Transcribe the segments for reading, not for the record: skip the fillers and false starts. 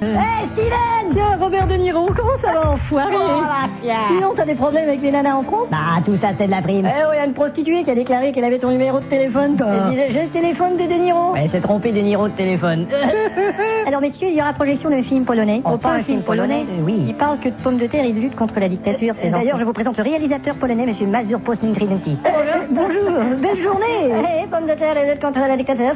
Hey, Steven! Tiens, Robert De Niro, comment ça va, enfoiré? Sinon, t'as des problèmes avec les nanas en France? Bah, tout ça, c'est de la prime. Eh oui, il y a une prostituée qui a déclaré qu'elle avait ton numéro de téléphone. Elle disait, j'ai le téléphone de Niro. Elle s'est trompée de numéro de téléphone. Alors, messieurs, il y aura projection d'un film polonais. Oh, pas un film polonais? Oui. Il parle que de pommes de terre et de lutte contre la dictature. D'ailleurs, je vous présente le réalisateur polonais, monsieur Mazur Postnintridenti. Bonjour, belle journée. Hey, pommes de terre et lutte contre la dictature.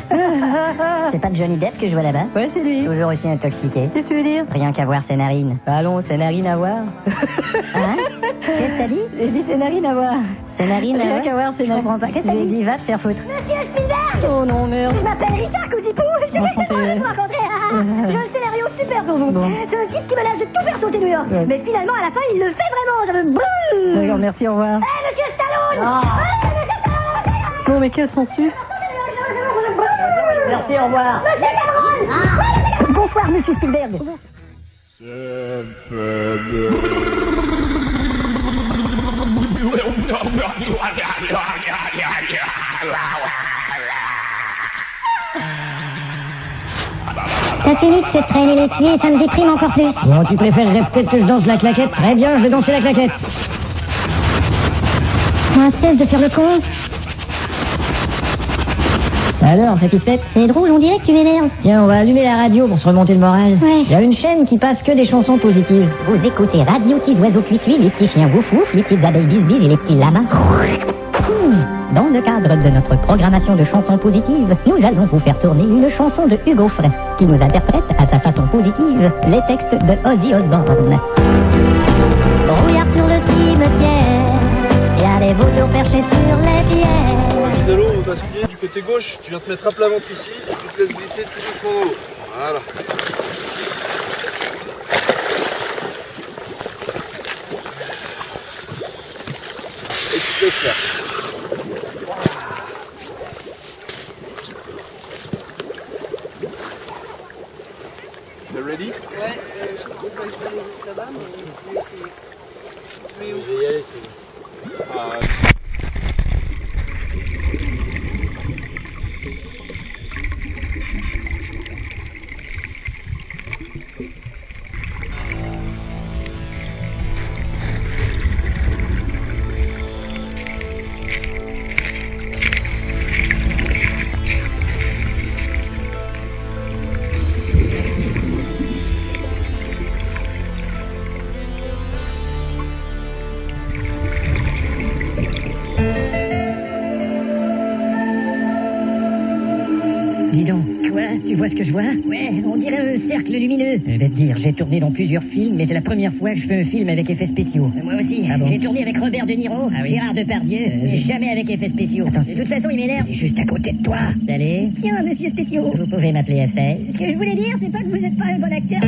C'est pas Johnny Depp que je vois là-bas? Ouais, c'est lui. Toujours aussi intoxiqué. Qu'est-ce que tu veux dire? Rien qu'à voir ses narines. Allons, c'est narine à voir. Hein? Qu'est-ce que t'as dit? J'ai dit c'est narine à voir. Ses narines, Rien qu'à voir, c'est je comprends pas. Qu'est-ce que t'as dit? Va te faire foutre. Monsieur Spielberg! Oh non, merde. Je m'appelle Richard Cousipou. Je vais Enchanté. vous rencontrer. J'ai un scénario super pour vous. Bon. C'est un type qui menace de tout faire sauter New York. Ouais. Mais finalement, à la fin, il le fait vraiment. Ça me brûle. D'accord, merci, au revoir. Hey, monsieur Stallone! Ah. Hey, monsieur Stallone! Non, mais qu'est-ce qu'on suit? Merci, au revoir. Monsieur Cameron! Bonsoir, monsieur Spielberg. T'as fini de te traîner les pieds, ça me déprime encore plus. Bon, tu préférerais peut-être que je danse la claquette? Très bien, je vais danser la claquette. Cesse de faire le con. Alors, satisfaite? C'est drôle, on dirait que tu m'énerves. Tiens, on va allumer la radio pour se remonter le moral. Ouais. Il y a une chaîne qui passe que des chansons positives. Vous écoutez Radio, petits oiseaux cuit-cuit, les petits chiens wouf-wouf, les petites abeilles bis-bis et les petits lamas. Dans le cadre de notre programmation de chansons positives, nous allons vous faire tourner une chanson de Hugo Frey, qui nous interprète à sa façon positive les textes de Ozzy Osbourne. Brouillard sur le cimetière, y a des vautours perchés sur les pierres. Isalo, on va basculer du côté gauche, tu viens te mettre à plat ventre ici, et tu te laisses glisser tout doucement dans l'eau. Voilà. Et tu te laisses faire. T'es ready? Ouais, je pense que je vais aller juste là-bas, mais... Je vais y aller, c'est bon. Dis donc, quoi? Tu vois ce que je vois? Ouais, on dirait un cercle lumineux. Je vais te dire, j'ai tourné dans plusieurs films, mais c'est la première fois que je fais un film avec effets spéciaux. Moi aussi. Ah bon? J'ai tourné avec Robert De Niro, Gérard Depardieu, mais jamais avec effets spéciaux. Attends, de toute façon, il m'énerve. Il est juste à côté de toi. Allez. Tiens, monsieur Spéciaux. Vous pouvez m'appeler FL. Ce que je voulais dire, c'est pas que vous êtes pas un bon acteur.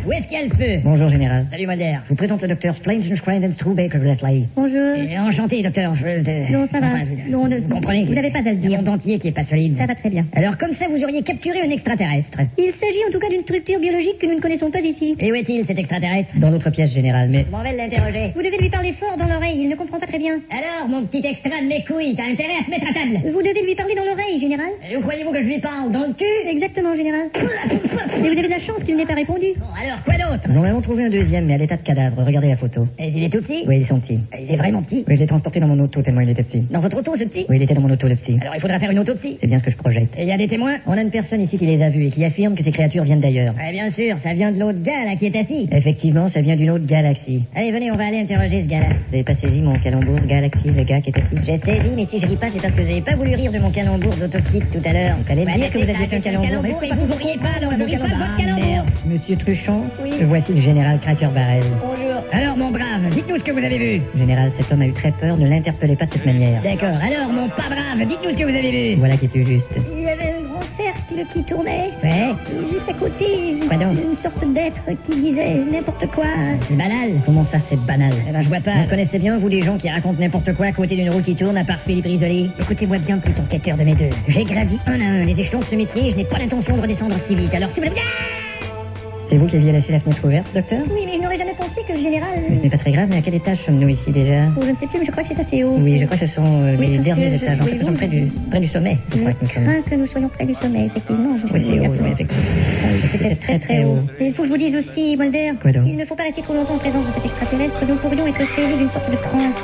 Où est-ce qu'il y a le feu? Bonjour, Général. Salut, Mulder. Je vous présente le docteur Splangenschrein Strubecker Leslie. Bonjour. Enchanté, docteur. Non, ça va. Non, vous comprenez? Vous n'avez pas à le dire. Un monde entier qui est pas solide. Ça va très bien. Alors, comme ça, vous auriez capturé un extraterrestre. Il s'agit en tout cas d'une structure biologique que nous ne connaissons pas ici. Et où est-il, cet extraterrestre? Dans l'autre pièce, Général, mais... Je m'en vais l'interroger. Vous devez lui parler fort dans l'oreille, il ne comprend pas très bien. Alors, mon petit extra de mes couilles, t'as intérêt à te mettre à table. Vous devez lui parler dans l'oreille, général. Et où croyez-vous que je lui parle? Dans le cul? Exactement, général. Mais vous avez de la chance qu'il n'ait pas répondu. Bon, alors, quoi d'autre? Nous en avons trouvé un deuxième, mais à l'état de cadavre. Regardez la photo. Et il est tout petit? Oui, ils sont petits. Il est vraiment petit? Oui, je l'ai transporté dans mon auto tellement il était petit. Dans votre auto, ce petit? Oui, il était dans mon auto, le petit. Alors, il faudra faire une autopsie. C'est bien ce que je projette. Et il y a des témoins? On a une personne ici qui les a vus et qui affirme que ces créatures viennent d'ailleurs. Eh bien sûr, ça vient de l'autre gars, là, qui est assis. Effectivement, ça vient d'une autre galaxie. Allez, venez, on va aller interroger ce gars-là. Vous avez pas saisi mon calembour, galaxie, le gars qui est assis? J'ai saisi, mais si je ris pas, c'est parce que vous avez pas voulu rire de mon calembour d'autopsie tout à l'heure. Il fallait me dire que vous aviez fait un calembour. Mais et vous ne riez pas, alors je ris pas de votre calembour. Monsieur Truchon? Oui. Voici le général Cracker Barrel. Bonjour. Alors, mon brave, dites-nous ce que vous avez vu. Général, cet homme a eu très peur, ne l'interpellez pas de cette manière. D'accord. Alors, mon pas brave, dites-nous ce que vous avez vu. Voilà qui est plus juste. Il y avait un grand cercle qui tournait. Ouais. Juste à côté. Quoi donc? Une sorte d'être qui disait n'importe quoi. C'est banal. Comment ça, c'est banal? Eh ben, je vois pas. Vous connaissez bien, vous, des gens qui racontent n'importe quoi à côté d'une roue qui tourne, à part Philippe Risoli? Écoutez-moi bien, petit enquêteur de mes deux. J'ai gravi un à un les échelons de ce métier et je n'ai pas l'intention de redescendre si vite. Alors, si vous voulez... Ah! C'est vous qui aviez laissé la fenêtre ouverte, docteur? Oui, mais je n'aurais jamais j'aurais pensé que le général... Ce n'est pas très grave, mais à quel étage sommes-nous ici déjà? Oh, je ne sais plus, mais je crois que c'est assez haut. Oui, je crois que ce sont les parce derniers que étages. En fait, nous sommes près du sommet. Je crois que nous sommes. crains que nous soyons près du sommet, effectivement. Oui, c'est haut, oui, effectivement. C'est peut-être très très haut. Mais il faut que je vous dise aussi, Mulder, Quoi donc? il ne faut pas rester trop longtemps en présence de cet extraterrestre, nous pourrions être saisis d'une sorte de transe.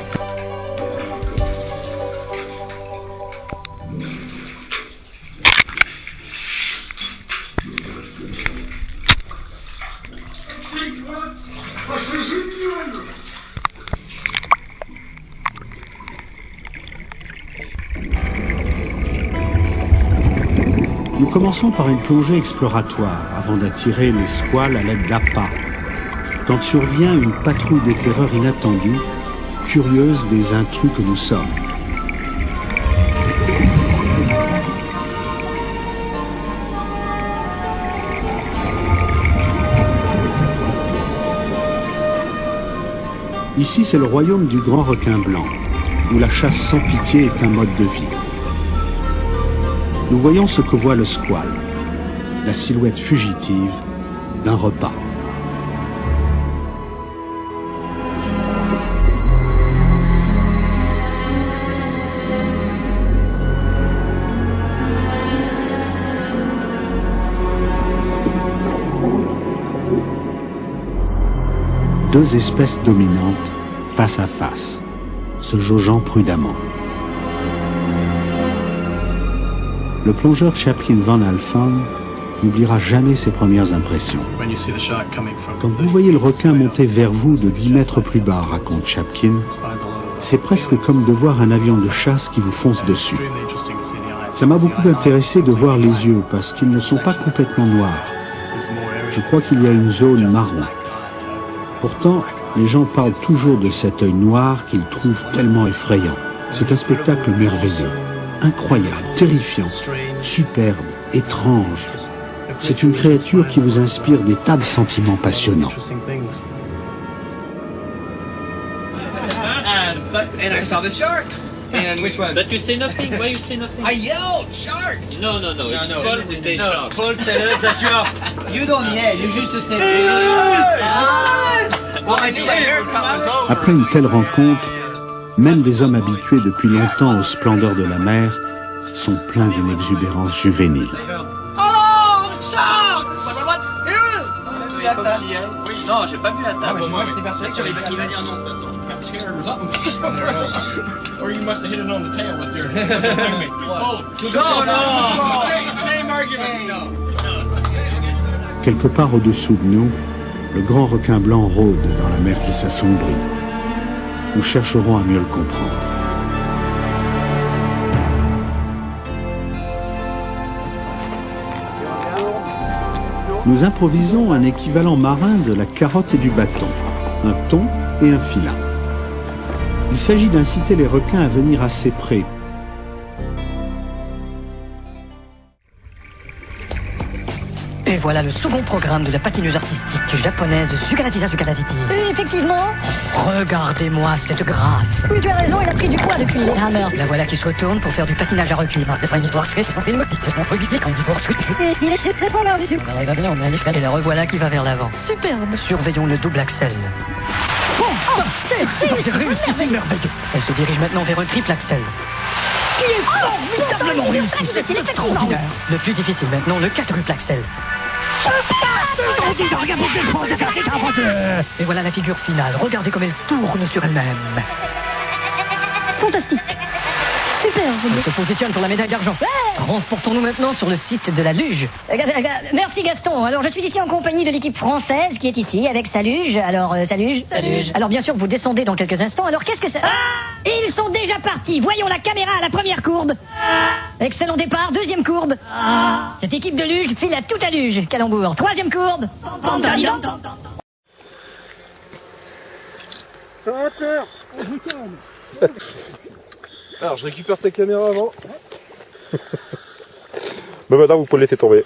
Nous commençons par une plongée exploratoire avant d'attirer les squales à l'aide d'appâts, quand survient une patrouille d'éclaireurs inattendue, curieuse des intrus que nous sommes. Ici, c'est le royaume du grand requin blanc, où la chasse sans pitié est un mode de vie. Nous voyons ce que voit le squale, la silhouette fugitive d'un repas. Deux espèces dominantes face à face, se jaugeant prudemment. Le plongeur Chaplin Van Alphen n'oubliera jamais ses premières impressions. Quand vous voyez le requin monter vers vous de 10 mètres plus bas, raconte Chaplin, c'est presque comme de voir un avion de chasse qui vous fonce dessus. Ça m'a beaucoup intéressé de voir les yeux parce qu'ils ne sont pas complètement noirs. Je crois qu'il y a une zone marron. Pourtant, les gens parlent toujours de cet œil noir qu'ils trouvent tellement effrayant. C'est un spectacle merveilleux, incroyable, terrifiant, superbe, étrange. C'est une créature qui vous inspire des tas de sentiments passionnants. And I saw the shark. And which one? But you say nothing. Why you say nothing? I yelled shark. No. It's Paul who says shark. Paul tell us that you don't yell. You just stay. Well, I think my haircut was over. Après une telle rencontre, même des hommes habitués depuis longtemps aux splendeurs de la mer sont pleins d'une exubérance juvénile. Oh, shark! What? Oui, non, j'ai pas vu la table. Moi, j'étais persuadé qu'il va dire non. Or you must have hit it on the tail with your... No. Same argument. No. Quelque part au-dessous de nous, le grand requin blanc rôde dans la mer qui s'assombrit. Nous chercherons à mieux le comprendre. Nous improvisons un équivalent marin de la carotte et du bâton, un thon et un filin. Il s'agit d'inciter les requins à venir assez près. Et voilà le second programme de la patineuse artistique japonaise Sukaratisa Sukaratiti. Effectivement. Regardez-moi cette grâce. Oui, tu as raison, il a pris du poids depuis les rameurs. La voilà qui se retourne pour faire du patinage à recul. Ce sera une histoire c'est son film, c'est son truc, quand il court. Il est très bon, là, dessus. On va bien, on a l'effet. Et la revoilà qui va vers l'avant. Superbe. Surveillons le double axel. C'est réussi, c'est merveilleux. Elle se dirige maintenant vers un triple axel. Qui est formidablement réussi, c'est extraordinaire. Le plus difficile maintenant, le quadruple axel. Et voilà la figure finale. Regardez comme elle tourne sur elle-même. Fantastique. Superbe. Elle se positionne pour la médaille d'argent. Transportons-nous maintenant sur le site de la luge. Merci Gaston. Alors je suis ici en compagnie de l'équipe française qui est ici avec sa luge. Alors sa luge. Alors bien sûr vous descendez dans quelques instants. Alors qu'est-ce que c'est? Ils sont déjà partis. Voyons la caméra à la première courbe. Excellent départ. Deuxième courbe. Cette équipe de luge file à toute luge. Calembour. Troisième courbe. Alors, je récupère ta caméra avant. Ben maintenant, vous pouvez laisser tomber.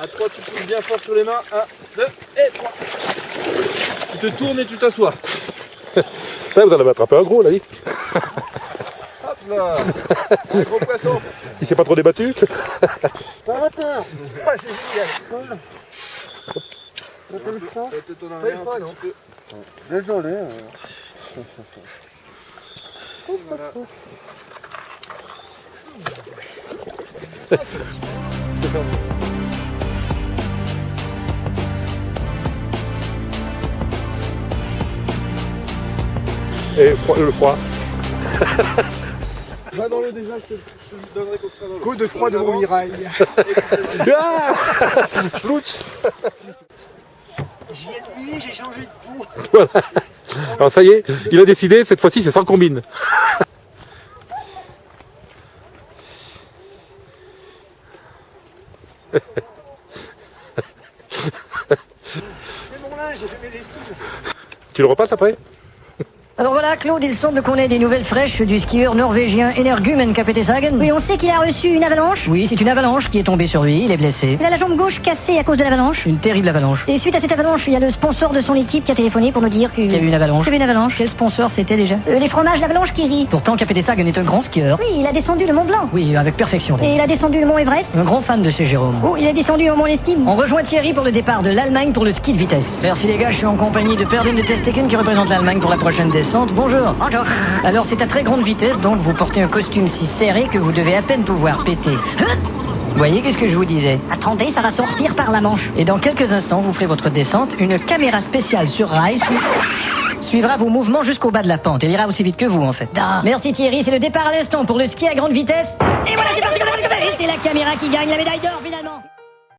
À 3, tu pousses bien fort sur les mains. 1, 2 et 3. Tu te tournes et tu t'assois. Là, vous en avez attrapé un gros, là, oui. Hop là. Un gros poisson. Il s'est pas trop débattu. Ah, c'est génial. Peut-être en arrière un petit peu. Désolé. Voilà. Et le froid. Va dans l'eau déjà, je te donnerai comme ça dans l'eau. Coup de froid de Montmirail. Ah Schloutz. J'y ai nuit, j'ai changé de peau. Voilà. Alors ça y est, il a décidé, cette fois-ci c'est sans combine. C'est mon linge, j'ai fait mes lessives. Tu le repasses après? Alors voilà, Claude, il semble qu'on ait des nouvelles fraîches du skieur norvégien Energumen Kapeteshagen. Oui, on sait qu'il a reçu une avalanche. Oui, c'est une avalanche qui est tombée sur lui, il est blessé. Il a la jambe gauche cassée à cause de l'avalanche. Une terrible avalanche. Et suite à cette avalanche, il y a le sponsor de son équipe qui a téléphoné pour nous dire qu'il Il y a eu une avalanche. Il y avait une avalanche. Quel sponsor c'était déjà? Les fromages d'avalanche qui rit. Pourtant, Kapeteshagen est un grand skieur. Oui, il a descendu le Mont Blanc. Oui, avec perfection. Et il a descendu le Mont Everest. Un grand fan de ce Jérôme. Oh, il a descendu au Mont Lestine. On rejoint Thierry pour le départ de l'Allemagne pour le ski de vitesse. Merci les gars, je suis en compagnie de Perdin de Testeken qui représente l'Allemagne pour la prochaine descente. Bonjour. Bonjour. Alors c'est à très grande vitesse, donc vous portez un costume si serré que vous devez à peine pouvoir péter. Vous voyez, qu'est-ce que je vous disais? Attendez, ça va sortir par la manche. Et dans quelques instants, vous ferez votre descente. Une caméra spéciale sur rail suivra vos mouvements jusqu'au bas de la pente. Elle ira aussi vite que vous, en fait. Merci Thierry, c'est le départ à l'instant pour le ski à grande vitesse. Et voilà, c'est parti. Et c'est la caméra qui gagne la médaille d'or, finalement.